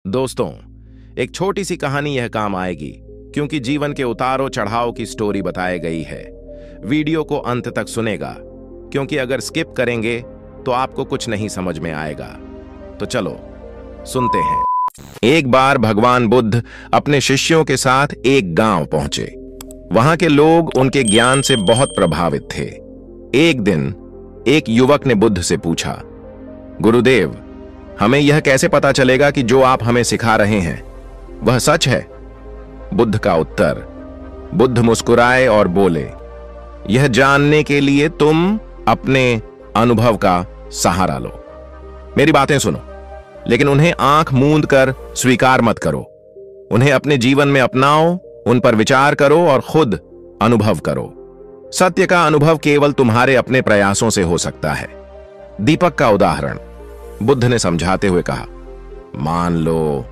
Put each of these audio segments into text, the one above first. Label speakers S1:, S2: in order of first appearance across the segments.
S1: दोस्तों, एक छोटी सी कहानी यह काम आएगी क्योंकि जीवन के उतारों चढ़ाव की स्टोरी बताई गई है। वीडियो को अंत तक सुनेगा क्योंकि अगर स्किप करेंगे तो आपको कुछ नहीं समझ में आएगा। तो चलो सुनते हैं। एक बार भगवान बुद्ध अपने शिष्यों के साथ एक गांव पहुंचे। वहां के लोग उनके ज्ञान से बहुत प्रभावित थे। एक दिन एक युवक ने बुद्ध से पूछा, गुरुदेव, हमें यह कैसे पता चलेगा कि जो आप हमें सिखा रहे हैं वह सच है? बुद्ध का उत्तर। बुद्ध मुस्कुराए और बोले, यह जानने के लिए तुम अपने अनुभव का सहारा लो। मेरी बातें सुनो, लेकिन उन्हें आंख मूंद कर स्वीकार मत करो। उन्हें अपने जीवन में अपनाओ, उन पर विचार करो और खुद अनुभव करो। सत्य का अनुभव केवल तुम्हारे अपने प्रयासों से हो सकता है। दीपक का उदाहरण। बुद्ध ने समझाते हुए कहा, मान लो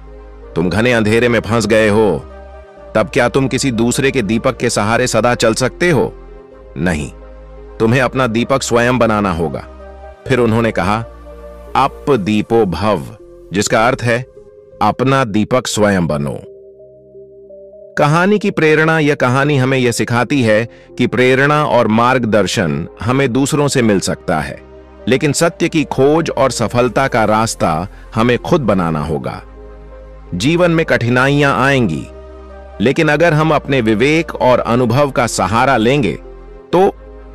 S1: तुम घने अंधेरे में फंस गए हो, तब क्या तुम किसी दूसरे के दीपक के सहारे सदा चल सकते हो? नहीं, तुम्हें अपना दीपक स्वयं बनाना होगा। फिर उन्होंने कहा, अप दीपो भव, जिसका अर्थ है अपना दीपक स्वयं बनो। कहानी की प्रेरणा। यह कहानी हमें यह सिखाती है कि प्रेरणा और मार्गदर्शन हमें दूसरों से मिल सकता है, लेकिन सत्य की खोज और सफलता का रास्ता हमें खुद बनाना होगा। जीवन में कठिनाइयां आएंगी, लेकिन अगर हम अपने विवेक और अनुभव का सहारा लेंगे तो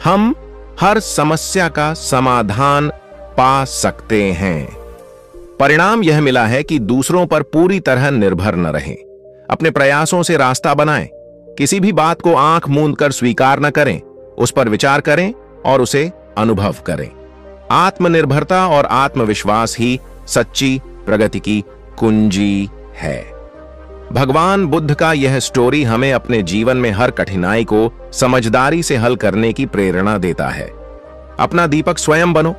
S1: हम हर समस्या का समाधान पा सकते हैं। परिणाम यह मिला है कि दूसरों पर पूरी तरह निर्भर न रहें। अपने प्रयासों से रास्ता बनाएं। किसी भी बात को आंख मूंद कर स्वीकार न करें, उस पर विचार करें और उसे अनुभव करें। आत्मनिर्भरता और आत्मविश्वास ही सच्ची प्रगति की कुंजी है। भगवान बुद्ध का यह स्टोरी हमें अपने जीवन में हर कठिनाई को समझदारी से हल करने की प्रेरणा देता है। अपना दीपक स्वयं बनो,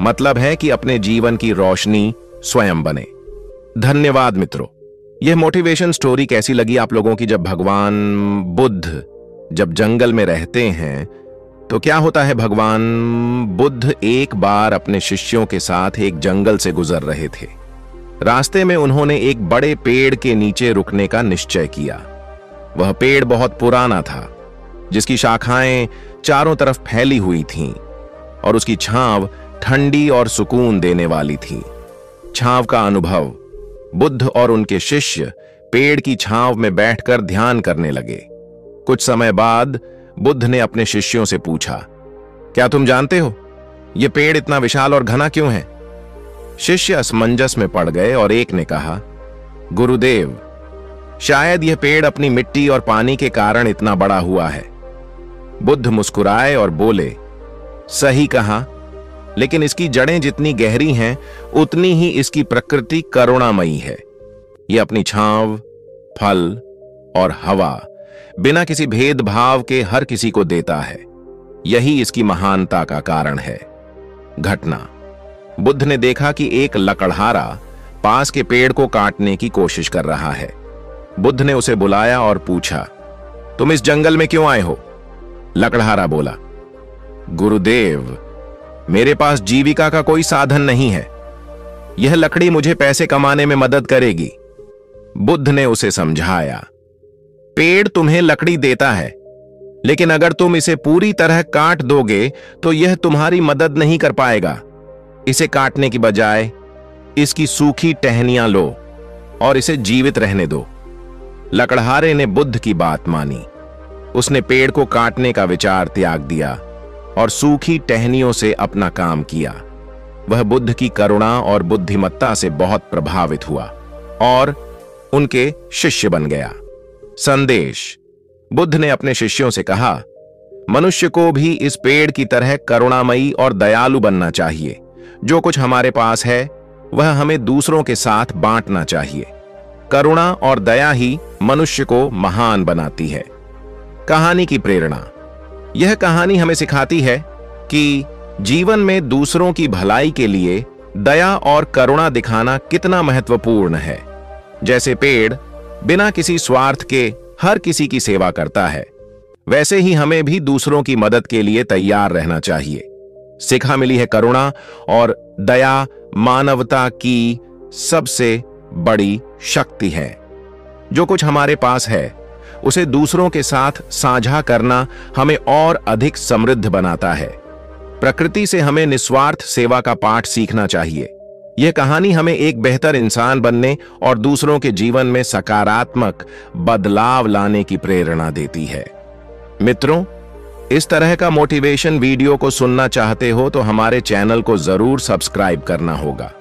S1: मतलब है कि अपने जीवन की रोशनी स्वयं बने। धन्यवाद मित्रों। यह मोटिवेशन स्टोरी कैसी लगी आप लोगों की? जब भगवान बुद्ध जब जंगल में रहते हैं तो क्या होता है? भगवान बुद्ध एक बार अपने शिष्यों के साथ एक जंगल से गुजर रहे थे। रास्ते में उन्होंने एक बड़े पेड़ के नीचे रुकने का निश्चय किया। वह पेड़ बहुत पुराना था, जिसकी शाखाएं चारों तरफ फैली हुई थीं और उसकी छांव ठंडी और सुकून देने वाली थी। छांव का अनुभव। बुद्ध और उनके शिष्य पेड़ की छांव में बैठकर ध्यान करने लगे। कुछ समय बाद बुद्ध ने अपने शिष्यों से पूछा, क्या तुम जानते हो यह पेड़ इतना विशाल और घना क्यों है? शिष्य असमंजस में पड़ गए और एक ने कहा, गुरुदेव, शायद यह पेड़ अपनी मिट्टी और पानी के कारण इतना बड़ा हुआ है। बुद्ध मुस्कुराए और बोले, सही कहा, लेकिन इसकी जड़ें जितनी गहरी हैं उतनी ही इसकी प्रकृति करुणामयी है। यह अपनी छांव, फल और हवा बिना किसी भेदभाव के हर किसी को देता है। यही इसकी महानता का कारण है। घटना। बुद्ध ने देखा कि एक लकड़हारा पास के पेड़ को काटने की कोशिश कर रहा है। बुद्ध ने उसे बुलाया और पूछा, तुम इस जंगल में क्यों आए हो? लकड़हारा बोला, गुरुदेव, मेरे पास जीविका का कोई साधन नहीं है। यह लकड़ी मुझे पैसे कमाने में मदद करेगी। बुद्ध ने उसे समझाया, पेड़ तुम्हें लकड़ी देता है, लेकिन अगर तुम इसे पूरी तरह काट दोगे तो यह तुम्हारी मदद नहीं कर पाएगा। इसे काटने की बजाय इसकी सूखी टहनियां लो और इसे जीवित रहने दो। लकड़हारे ने बुद्ध की बात मानी। उसने पेड़ को काटने का विचार त्याग दिया और सूखी टहनियों से अपना काम किया। वह बुद्ध की करुणा और बुद्धिमत्ता से बहुत प्रभावित हुआ और उनके शिष्य बन गया। संदेश। बुद्ध ने अपने शिष्यों से कहा, मनुष्य को भी इस पेड़ की तरह करुणामयी और दयालु बनना चाहिए। जो कुछ हमारे पास है वह हमें दूसरों के साथ बांटना चाहिए। करुणा और दया ही मनुष्य को महान बनाती है। कहानी की प्रेरणा। यह कहानी हमें सिखाती है कि जीवन में दूसरों की भलाई के लिए दया और करुणा दिखाना कितना महत्वपूर्ण है। जैसे पेड़ बिना किसी स्वार्थ के हर किसी की सेवा करता है, वैसे ही हमें भी दूसरों की मदद के लिए तैयार रहना चाहिए। शिक्षा मिली है करुणा और दया मानवता की सबसे बड़ी शक्ति है। जो कुछ हमारे पास है उसे दूसरों के साथ साझा करना हमें और अधिक समृद्ध बनाता है। प्रकृति से हमें निस्वार्थ सेवा का पाठ सीखना चाहिए। यह कहानी हमें एक बेहतर इंसान बनने और दूसरों के जीवन में सकारात्मक बदलाव लाने की प्रेरणा देती है। मित्रों, इस तरह का मोटिवेशन वीडियो को सुनना चाहते हो तो हमारे चैनल को जरूर सब्सक्राइब करना होगा।